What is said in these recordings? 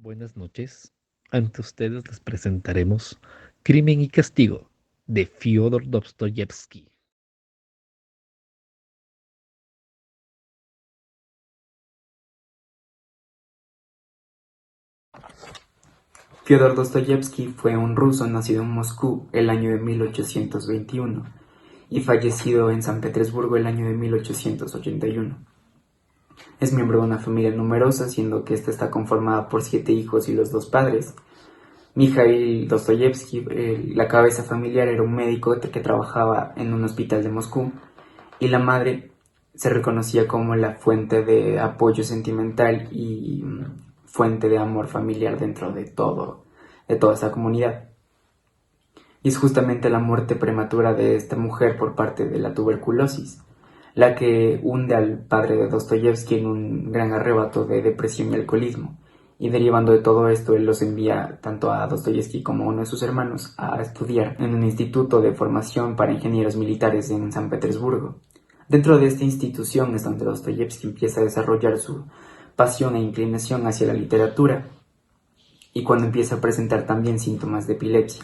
Buenas noches. Ante ustedes les presentaremos Crimen y Castigo de Fyodor Dostoyevsky. Fyodor Dostoyevsky fue un ruso nacido en Moscú el año de 1821 y fallecido en San Petersburgo el año de 1881. Es miembro de una familia numerosa, siendo que esta está conformada por 7 hijos y los 2 padres. Mikhail Dostoyevsky, la cabeza familiar, era un médico que trabajaba en un hospital de Moscú, y la madre se reconocía como la fuente de apoyo sentimental y fuente de amor familiar dentro de toda esa comunidad. Y es justamente la muerte prematura de esta mujer por parte de la tuberculosis la que hunde al padre de Dostoyevsky en un gran arrebato de depresión y alcoholismo. Y derivando de todo esto, él los envía tanto a Dostoyevsky como a uno de sus hermanos a estudiar en un instituto de formación para ingenieros militares en San Petersburgo. Dentro de esta institución es donde Dostoyevsky empieza a desarrollar su pasión e inclinación hacia la literatura, y cuando empieza a presentar también síntomas de epilepsia.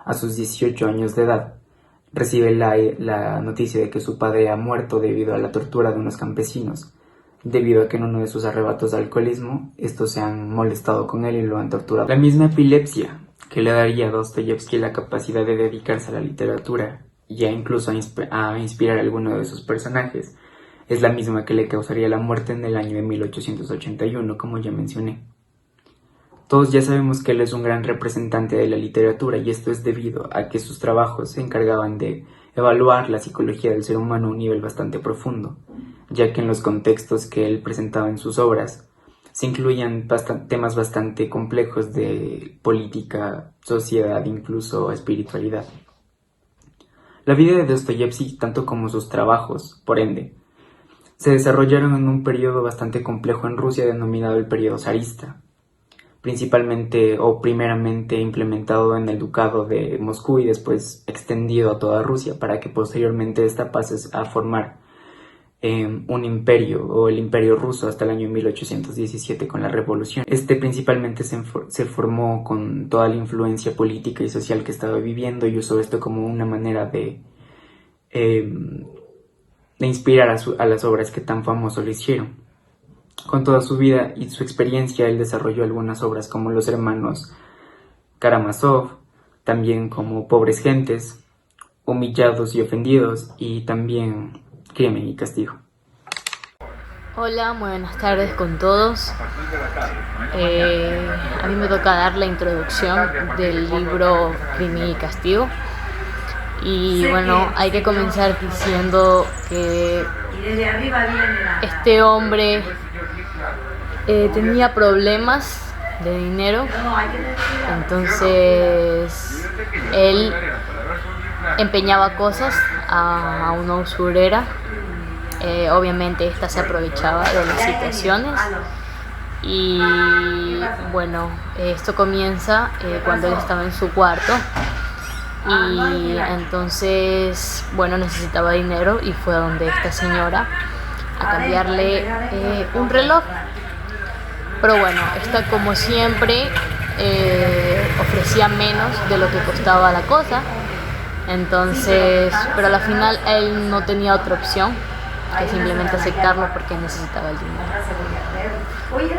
A sus 18 años de edad, recibe la noticia de que su padre ha muerto debido a la tortura de unos campesinos, debido a que en uno de sus arrebatos de alcoholismo, estos se han molestado con él y lo han torturado. La misma epilepsia que le daría a Dostoyevsky la capacidad de dedicarse a la literatura y incluso a inspirar a alguno de sus personajes, es la misma que le causaría la muerte en el año de 1881, como ya mencioné. Todos ya sabemos que él es un gran representante de la literatura, y esto es debido a que sus trabajos se encargaban de evaluar la psicología del ser humano a un nivel bastante profundo, ya que en los contextos que él presentaba en sus obras se incluían temas bastante complejos de política, sociedad e incluso espiritualidad. La vida de Dostoyevsky, tanto como sus trabajos, por ende, se desarrollaron en un periodo bastante complejo en Rusia denominado el periodo zarista, principalmente o primeramente implementado en el ducado de Moscú y después extendido a toda Rusia, para que posteriormente esta pase a formar un imperio, o el imperio ruso, hasta el año 1817 con la revolución. Este principalmente se formó con toda la influencia política y social que estaba viviendo, y usó esto como una manera de inspirar a las obras que tan famoso le hicieron. Con toda su vida y su experiencia, él desarrolló algunas obras como Los hermanos Karamazov, también como Pobres gentes, Humillados y ofendidos, y también Crimen y castigo. Hola, muy buenas tardes con todos. A mí me toca dar la introducción del libro Crimen y Castigo. Y bueno, hay que comenzar diciendo que este hombre tenía problemas de dinero, entonces él empeñaba cosas a una usurera. Obviamente esta se aprovechaba de las situaciones, y bueno, esto comienza cuando él estaba en su cuarto, y entonces bueno, necesitaba dinero y fue donde esta señora a cambiarle un reloj. Pero bueno, esta, como siempre, ofrecía menos de lo que costaba la cosa. Entonces, pero a la final él no tenía otra opción que simplemente aceptarlo porque necesitaba el dinero.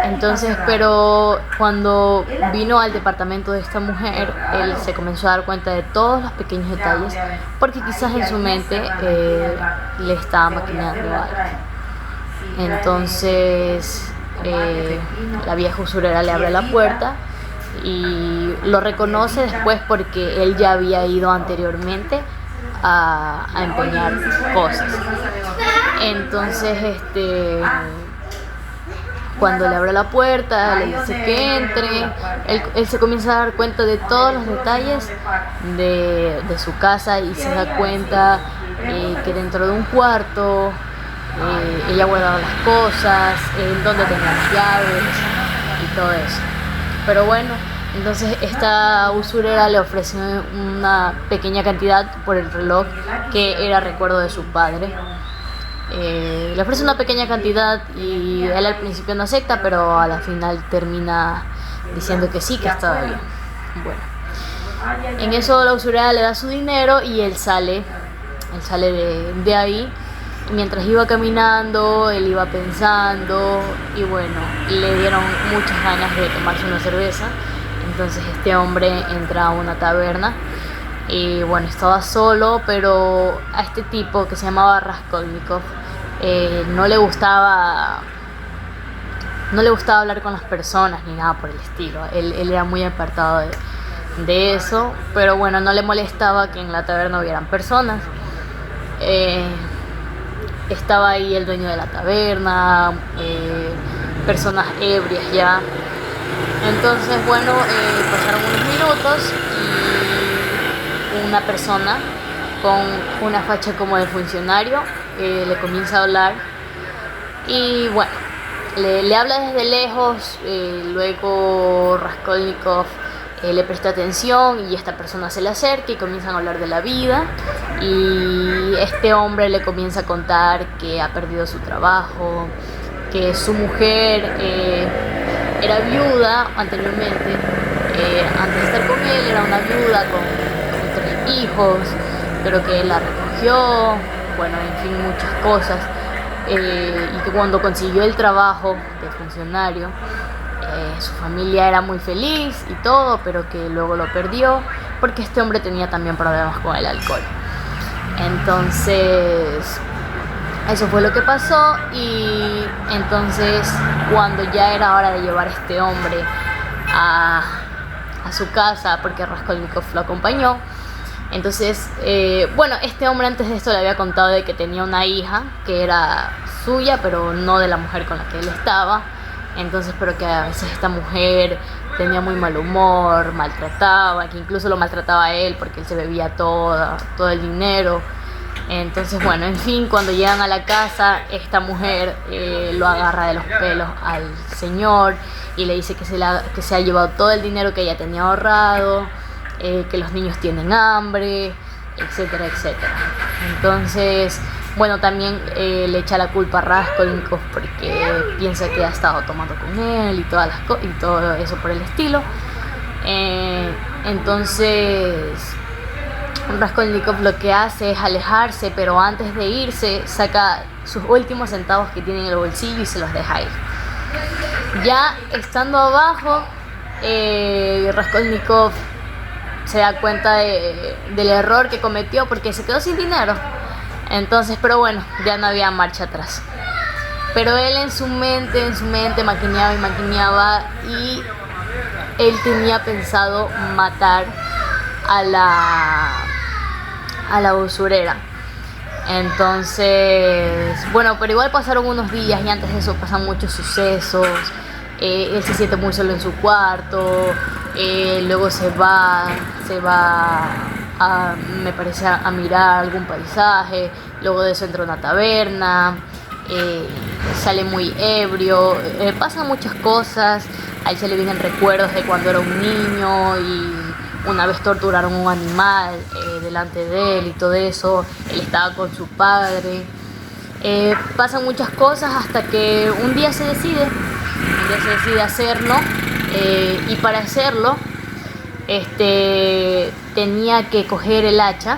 Entonces, pero cuando vino al departamento de esta mujer, él se comenzó a dar cuenta de todos los pequeños detalles, porque quizás en su mente le estaba maquinando algo. Entonces la vieja usurera le abre la puerta y lo reconoce después, porque él ya había ido anteriormente a empeñar cosas. Entonces cuando le abre la puerta, le dice que entre. Él se comienza a dar cuenta de todos los detalles de su casa, y se da cuenta que dentro de un cuarto ella guardaba las cosas, donde tenía las llaves y todo eso. Pero bueno, entonces esta usurera le ofrece una pequeña cantidad por el reloj, que era recuerdo de su padre. Le ofrece una pequeña cantidad y él al principio no acepta, pero a la final termina diciendo que sí, que estaba bien. Bueno, en eso la usurera le da su dinero y él sale de ahí. Y mientras iba caminando, él iba pensando y bueno, le dieron muchas ganas de tomarse una cerveza. Entonces este hombre entra a una taberna y bueno, estaba solo, pero a este tipo que se llamaba Raskolnikov no le gustaba hablar con las personas ni nada por el estilo. Él era muy apartado de eso, pero bueno, no le molestaba que en la taberna hubieran personas. Estaba ahí el dueño de la taberna, personas ebrias ya. Entonces bueno, pasaron unos minutos y una persona con una facha como de funcionario le comienza a hablar y bueno, le habla desde lejos. Luego Raskolnikov le presta atención y esta persona se le acerca y comienzan a hablar de la vida, y este hombre le comienza a contar que ha perdido su trabajo, que su mujer era viuda anteriormente, antes de estar con él era una viuda con 3 hijos, pero que él la recogió, bueno, en fin, muchas cosas, y que cuando consiguió el trabajo de funcionario, su familia era muy feliz y todo, pero que luego lo perdió porque este hombre tenía también problemas con el alcohol. Entonces eso fue lo que pasó, y entonces cuando ya era hora de llevar a este hombre a su casa, porque Raskolnikov lo acompañó, entonces bueno, este hombre antes de esto le había contado de que tenía una hija que era suya, pero no de la mujer con la que él estaba. Entonces, pero que a veces esta mujer tenía muy mal humor, maltrataba, que incluso lo maltrataba a él porque él se bebía todo el dinero. Entonces, bueno, en fin, cuando llegan a la casa, esta mujer lo agarra de los pelos al señor y le dice que se ha llevado todo el dinero que ella tenía ahorrado, que los niños tienen hambre, etcétera, etcétera. Entonces, bueno, también le echa la culpa a Raskolnikov porque piensa que ha estado tomando con él y todo eso por el estilo. Entonces Raskolnikov lo que hace es alejarse, pero antes de irse saca sus últimos centavos que tiene en el bolsillo y se los deja ir. Ya estando abajo, Raskolnikov se da cuenta del error que cometió porque se quedó sin dinero. Entonces, pero bueno, ya no había marcha atrás. Pero él en su mente maquineaba y él tenía pensado matar a la usurera. Entonces, bueno, pero igual pasaron unos días y antes de eso pasan muchos sucesos. Él se siente muy solo en su cuarto, luego se va me parece a mirar algún paisaje, luego de eso entra a una taberna, sale muy ebrio, pasan muchas cosas, a él se le vienen recuerdos de cuando era un niño y una vez torturaron un animal delante de él y todo eso, él estaba con su padre, pasan muchas cosas hasta que un día se decide hacerlo, y para hacerlo tenía que coger el hacha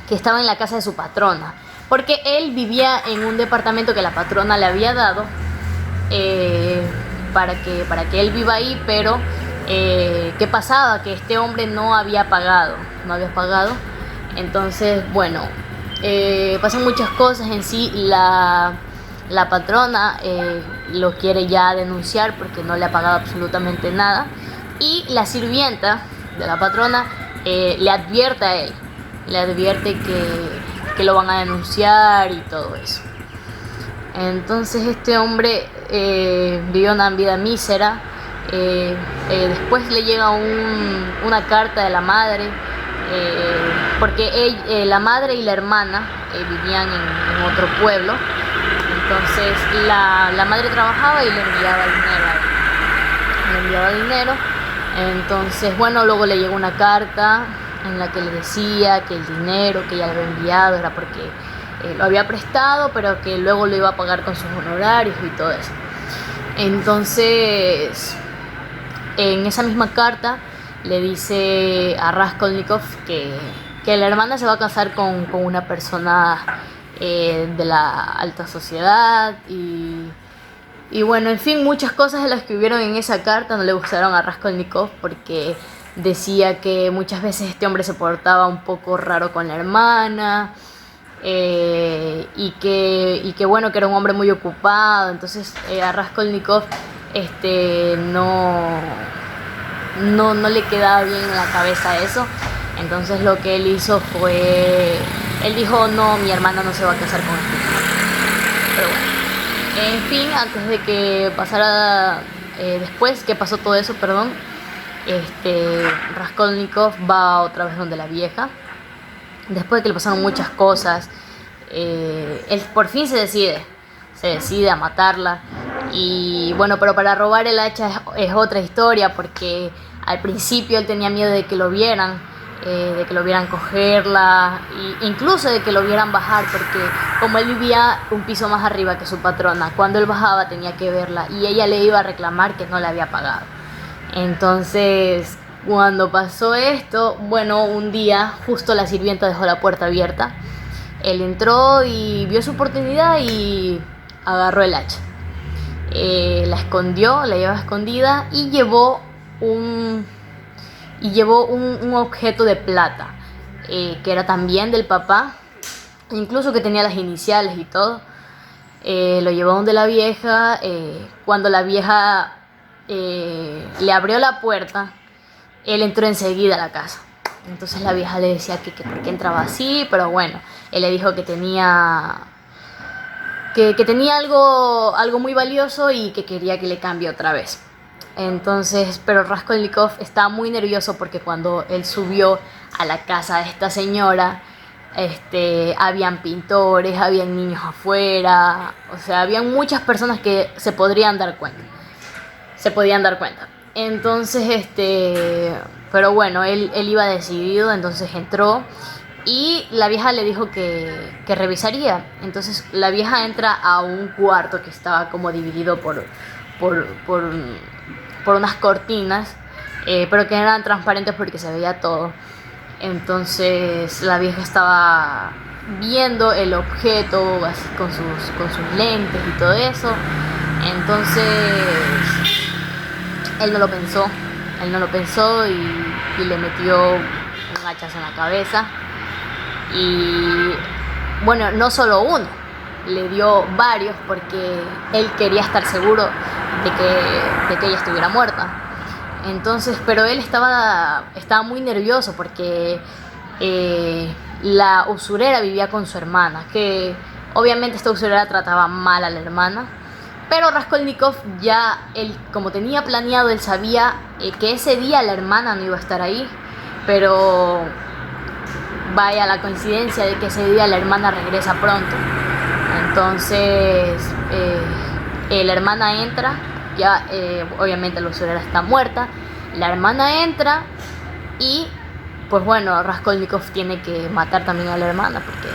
que estaba en la casa de su patrona, porque él vivía en un departamento que la patrona le había dado para que él viva ahí, pero ¿qué pasaba? Que este hombre no había pagado. Entonces, bueno, pasan muchas cosas en sí. La patrona lo quiere ya denunciar porque no le ha pagado absolutamente nada, y la sirvienta de la patrona le advierte a él, que lo van a denunciar y todo eso. Entonces este hombre vivió una vida mísera. Después le llega una carta de la madre, porque la madre y la hermana vivían en otro pueblo. Entonces la madre trabajaba y le enviaba dinero. Entonces, bueno, luego le llegó una carta en la que le decía que el dinero que ella le había enviado era porque lo había prestado, pero que luego lo iba a pagar con sus honorarios y todo eso. Entonces en esa misma carta le dice a Raskolnikov que la hermana se va a casar con una persona de la alta sociedad y bueno, en fin, muchas cosas de las que hubieron en esa carta no le gustaron a Raskolnikov porque decía que muchas veces este hombre se portaba un poco raro con la hermana y que bueno, que era un hombre muy ocupado. Entonces a Raskolnikov no le quedaba bien en la cabeza eso. Entonces lo que él hizo fue, él dijo, no, mi hermana no se va a casar con este tipo. Pero bueno, en fin, antes de que pasara, después que pasó todo eso, perdón, Raskolnikov va otra vez donde la vieja. Después de que le pasaron muchas cosas, él por fin se decide a matarla. Y bueno, pero para robar el hacha es otra historia, porque al principio él tenía miedo de que lo vieran cogerla, e incluso de que lo vieran bajar, porque como él vivía un piso más arriba que su patrona, cuando él bajaba tenía que verla y ella le iba a reclamar que no le había pagado. Entonces, cuando pasó esto, bueno, un día justo la sirvienta dejó la puerta abierta. Él entró y vio su oportunidad y agarró el hacha. La escondió, la llevaba escondida y llevó un objeto de plata que era también del papá, incluso que tenía las iniciales y todo. Lo llevó donde la vieja. Cuando la vieja le abrió la puerta, él entró enseguida a la casa. Entonces la vieja le decía que por qué entraba así, pero bueno, él le dijo que tenía algo muy valioso y que quería que le cambie otra vez. Entonces, pero Raskolnikov estaba muy nervioso porque cuando él subió a la casa de esta señora, habían pintores, habían niños afuera, o sea, habían muchas personas que se podían dar cuenta. Entonces, pero bueno, él iba decidido, entonces entró y la vieja le dijo que revisaría. Entonces la vieja entra a un cuarto que estaba como dividido por unas cortinas, pero que eran transparentes porque se veía todo. Entonces la vieja estaba viendo el objeto así con sus lentes y todo eso. Entonces él no lo pensó y le metió un hachazo en la cabeza. Y bueno, no solo uno, le dio varios porque él quería estar seguro de que ella estuviera muerta. Entonces, pero él estaba muy nervioso porque la usurera vivía con su hermana, que obviamente esta usurera trataba mal a la hermana. Pero Raskolnikov ya, él como tenía planeado, él sabía que ese día la hermana no iba a estar ahí, pero vaya la coincidencia de que ese día la hermana regresa pronto. Entonces la hermana entra, ya obviamente la usurera está muerta, la hermana entra y pues bueno, Raskolnikov tiene que matar también a la hermana porque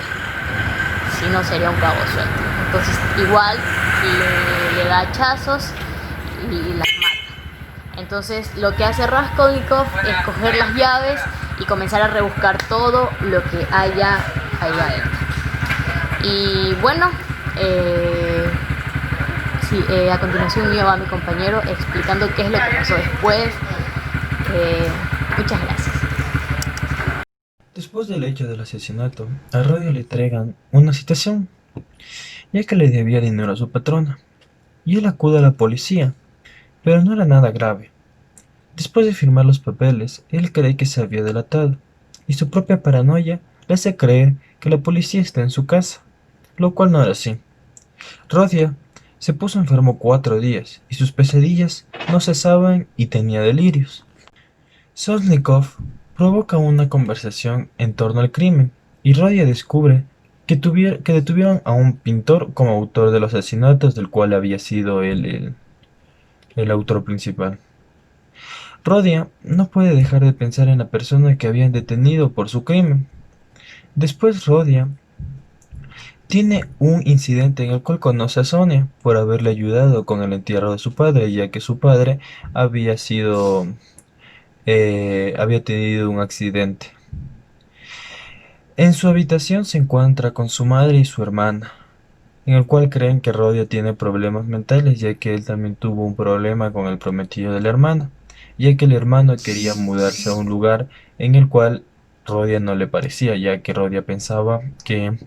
si no sería un cabo suelto. Entonces igual le da hachazos y las mata. Entonces lo que hace Raskolnikov es coger las llaves y comenzar a rebuscar todo lo que haya ahí adentro. Y bueno, a continuación mío va mi compañero explicando qué es lo que pasó después. Muchas gracias. Después del hecho del asesinato, a Rodia le entregan una citación, ya que le debía dinero a su patrona, y él acude a la policía, pero no era nada grave. Después de firmar los papeles, él cree que se había delatado, y su propia paranoia le hace creer que la policía está en su casa, lo cual no era así. Rodia se puso enfermo 4 días, y sus pesadillas no cesaban y tenía delirios. Sotnikov provoca una conversación en torno al crimen, y Rodia descubre que detuvieron a un pintor como autor de los asesinatos del cual había sido él el autor principal. Rodia no puede dejar de pensar en la persona que habían detenido por su crimen. Después Rodia tiene un incidente en el cual conoce a Sonia por haberle ayudado con el entierro de su padre, ya que su padre había había tenido un accidente. En su habitación se encuentra con su madre y su hermana, en el cual creen que Rodia tiene problemas mentales, ya que él también tuvo un problema con el prometido de la hermana, ya que el hermano quería mudarse a un lugar en el cual Rodia no le parecía, ya que Rodia pensaba que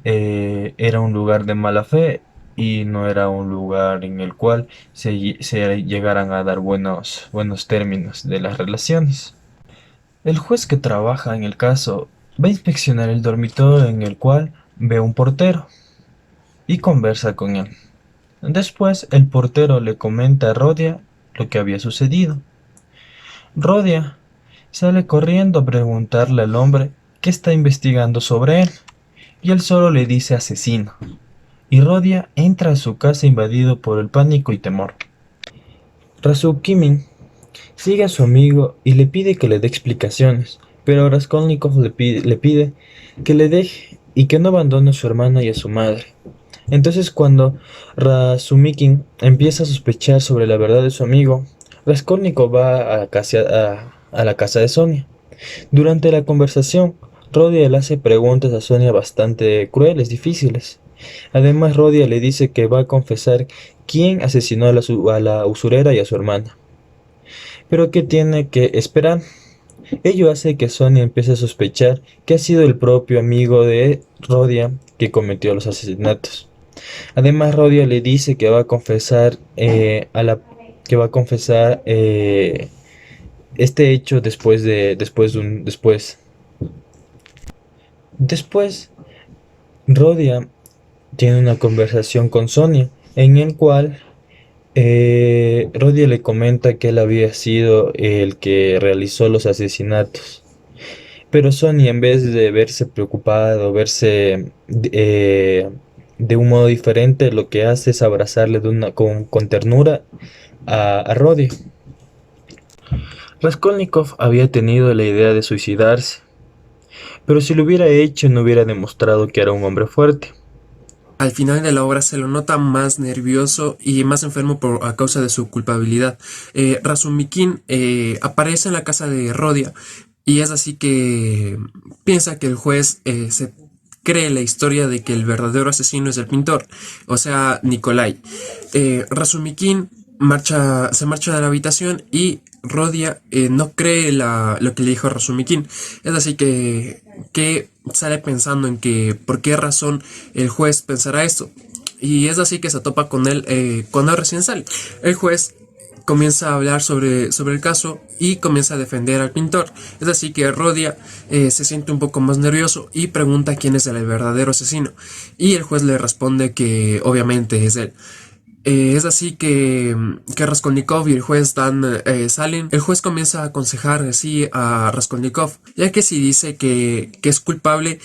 era un lugar de mala fe y no era un lugar en el cual se llegaran a dar buenos términos de las relaciones. El juez que trabaja en el caso va a inspeccionar el dormitorio en el cual ve un portero y conversa con él. Después el portero le comenta a Rodia lo que había sucedido. Rodia sale corriendo a preguntarle al hombre qué está investigando sobre él, y él solo le dice asesino, y Rodia entra a su casa invadido por el pánico y temor. Razumikin sigue a su amigo y le pide que le dé explicaciones, pero Raskolnikov le pide que le deje y que no abandone a su hermana y a su madre. Entonces, cuando Razumikin empieza a sospechar sobre la verdad de su amigo, Raskolnikov va a la casa de Sonia. Durante la conversación, Rodia le hace preguntas a Sonia bastante crueles, difíciles. Además, Rodia le dice que va a confesar quién asesinó a la usurera y a su hermana, pero que tiene que esperar. Ello hace que Sonia empiece a sospechar que ha sido el propio amigo de Rodia que cometió los asesinatos. Además, Rodia le dice que va a confesar este hecho después. Después, Rodia tiene una conversación con Sonia en el cual Rodia le comenta que él había sido el que realizó los asesinatos. Pero Sonia, en vez de verse preocupado, verse de un modo diferente, lo que hace es abrazarle con ternura a Rodia. Raskolnikov había tenido la idea de suicidarse, pero si lo hubiera hecho no hubiera demostrado que era un hombre fuerte. Al final de la obra se lo nota más nervioso y más enfermo a causa de su culpabilidad. Razumikin aparece en la casa de Rodia y es así que piensa que el juez se cree la historia de que el verdadero asesino es el pintor, o sea, Nikolai. Razumikin se marcha de la habitación y Rodia no cree lo que le dijo a Razumikin. Es así que sale pensando en que por qué razón el juez pensará esto. Y es así que se topa con él cuando recién sale. El juez comienza a hablar sobre el caso y comienza a defender al pintor. Es así que Rodia se siente un poco más nervioso y pregunta quién es el verdadero asesino. Y el juez le responde que obviamente es él. Es así que Raskolnikov y el juez salen. El juez comienza a aconsejar así a Raskolnikov, ya que si dice que es culpable,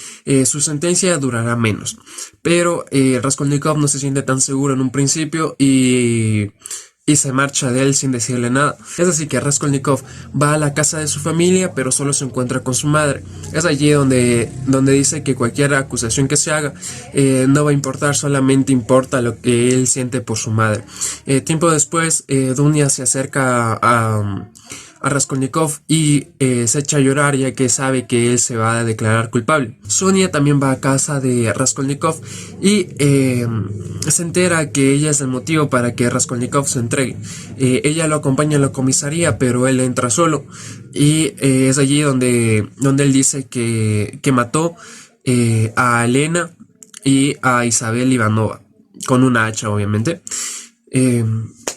su sentencia durará menos. Pero Raskolnikov no se siente tan seguro en un principio y se marcha de él sin decirle nada. Es así que Raskolnikov va a la casa de su familia, pero solo se encuentra con su madre. Es allí donde dice que cualquier acusación que se haga no va a importar, solamente importa lo que él siente por su madre. Tiempo después, Dunia se acerca a Raskolnikov y se echa a llorar, ya que sabe que él se va a declarar culpable. Sonia también va a casa de Raskolnikov y se entera que ella es el motivo para que Raskolnikov se entregue. Ella lo acompaña a la comisaría, pero él entra solo y es allí donde él dice que mató a Elena y a Isabel Ivanova con una hacha, obviamente.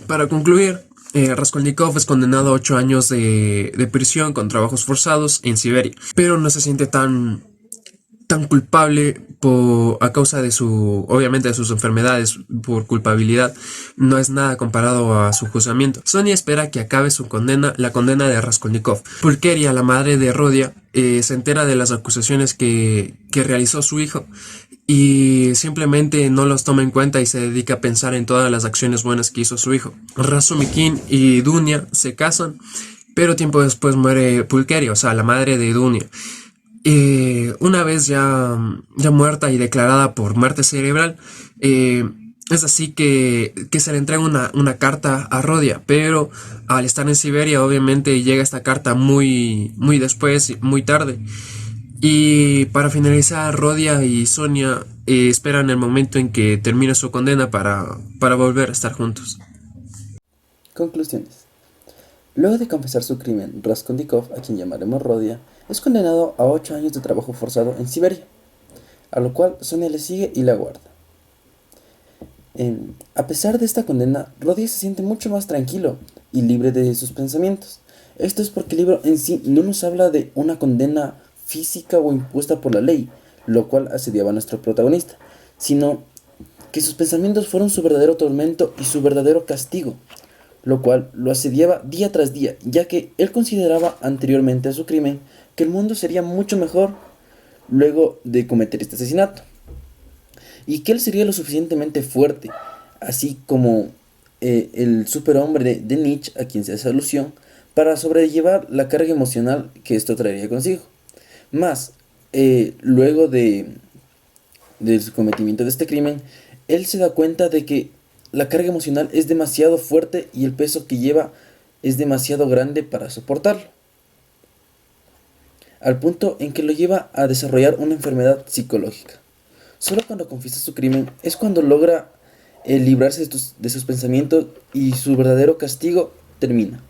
Para concluir, Raskolnikov es condenado a 8 años de prisión con trabajos forzados en Siberia, pero no se siente tan culpable a causa de obviamente de sus enfermedades. Por culpabilidad no es nada comparado a su juzgamiento. Sonia espera que acabe la condena de Raskolnikov. Pulcheria, la madre de Rodia, se entera de las acusaciones que realizó su hijo y simplemente no los toma en cuenta y se dedica a pensar en todas las acciones buenas que hizo su hijo. Razumikin y Dunia se casan, pero tiempo después muere Pulcheria, o sea, la madre de Dunia. Una vez ya muerta y declarada por muerte cerebral, es así que se le entrega una carta a Rodia, pero al estar en Siberia obviamente llega esta carta muy después, muy tarde. Y para finalizar, Rodia y Sonia esperan el momento en que termine su condena para volver a estar juntos. Conclusiones. Luego de confesar su crimen, Raskolnikov, a quien llamaremos Rodia, es condenado a 8 años de trabajo forzado en Siberia, a lo cual Sonia le sigue y la guarda. A pesar de esta condena, Rodia se siente mucho más tranquilo y libre de sus pensamientos. Esto es porque el libro en sí no nos habla de una condena física o impuesta por la ley, lo cual asediaba a nuestro protagonista, sino que sus pensamientos fueron su verdadero tormento y su verdadero castigo, lo cual lo asediaba día tras día, ya que él consideraba anteriormente a su crimen que el mundo sería mucho mejor luego de cometer este asesinato, y que él sería lo suficientemente fuerte, así como el superhombre de Nietzsche, a quien se hace alusión, para sobrellevar la carga emocional que esto traería consigo. Más, luego del cometimiento de este crimen, él se da cuenta de que la carga emocional es demasiado fuerte y el peso que lleva es demasiado grande para soportarlo, al punto en que lo lleva a desarrollar una enfermedad psicológica. Solo cuando confiesa su crimen es cuando logra librarse de sus pensamientos y su verdadero castigo termina.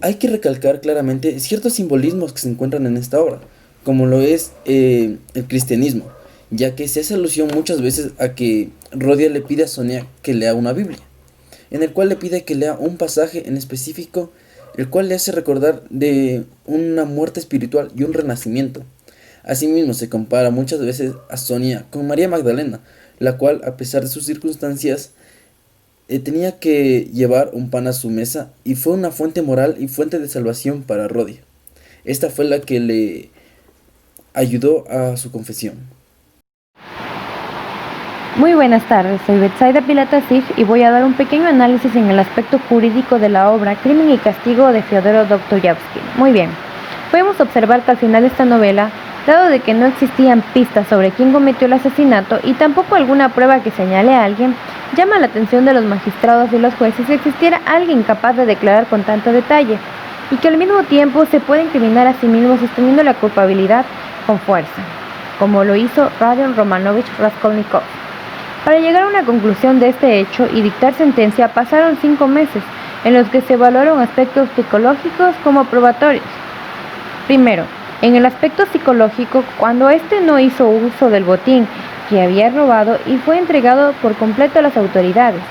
Hay que recalcar claramente ciertos simbolismos que se encuentran en esta obra, como lo es el cristianismo, ya que se hace alusión muchas veces a que Rodia le pide a Sonia que lea una Biblia, en el cual le pide que lea un pasaje en específico, el cual le hace recordar de una muerte espiritual y un renacimiento. Asimismo, se compara muchas veces a Sonia con María Magdalena, la cual, a pesar de sus circunstancias, tenía que llevar un pan a su mesa y fue una fuente moral y fuente de salvación para Rodia. Esta fue la que le ayudó a su confesión. Muy buenas tardes, soy Betsaida Pilatasif y voy a dar un pequeño análisis en el aspecto jurídico de la obra Crimen y Castigo de Fyodor Dostoyevsky. Muy bien, podemos observar que al final de esta novela, dado de que no existían pistas sobre quién cometió el asesinato y tampoco alguna prueba que señale a alguien, llama la atención de los magistrados y los jueces que existiera alguien capaz de declarar con tanto detalle y que al mismo tiempo se puede incriminar a sí mismo sosteniendo la culpabilidad con fuerza, como lo hizo Rodion Romanovich Raskolnikov. Para llegar a una conclusión de este hecho y dictar sentencia pasaron 5 meses, en los que se evaluaron aspectos psicológicos como probatorios. Primero, en el aspecto psicológico, cuando éste no hizo uso del botín que había robado y fue entregado por completo a las autoridades.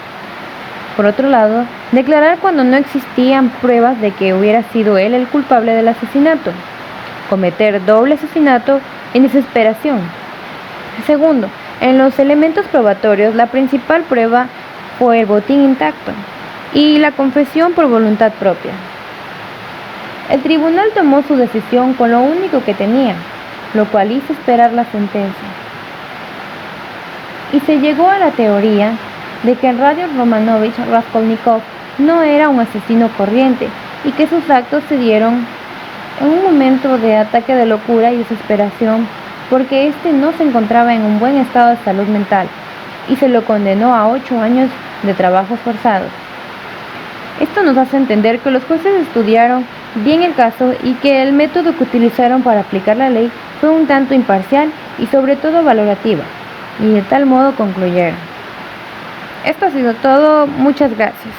Por otro lado, declarar cuando no existían pruebas de que hubiera sido él el culpable del asesinato. Cometer doble asesinato en desesperación. Segundo, en los elementos probatorios, la principal prueba fue el botín intacto y la confesión por voluntad propia. El tribunal tomó su decisión con lo único que tenía, lo cual hizo esperar la sentencia. Y se llegó a la teoría de que Rodion Romanovich Raskolnikov no era un asesino corriente y que sus actos se dieron en un momento de ataque de locura y desesperación porque éste no se encontraba en un buen estado de salud mental y se lo condenó a 8 años de trabajos forzados. Esto nos hace entender que los jueces estudiaron bien el caso y que el método que utilizaron para aplicar la ley fue un tanto imparcial y sobre todo valorativa, y de tal modo concluyeron. Esto ha sido todo, muchas gracias.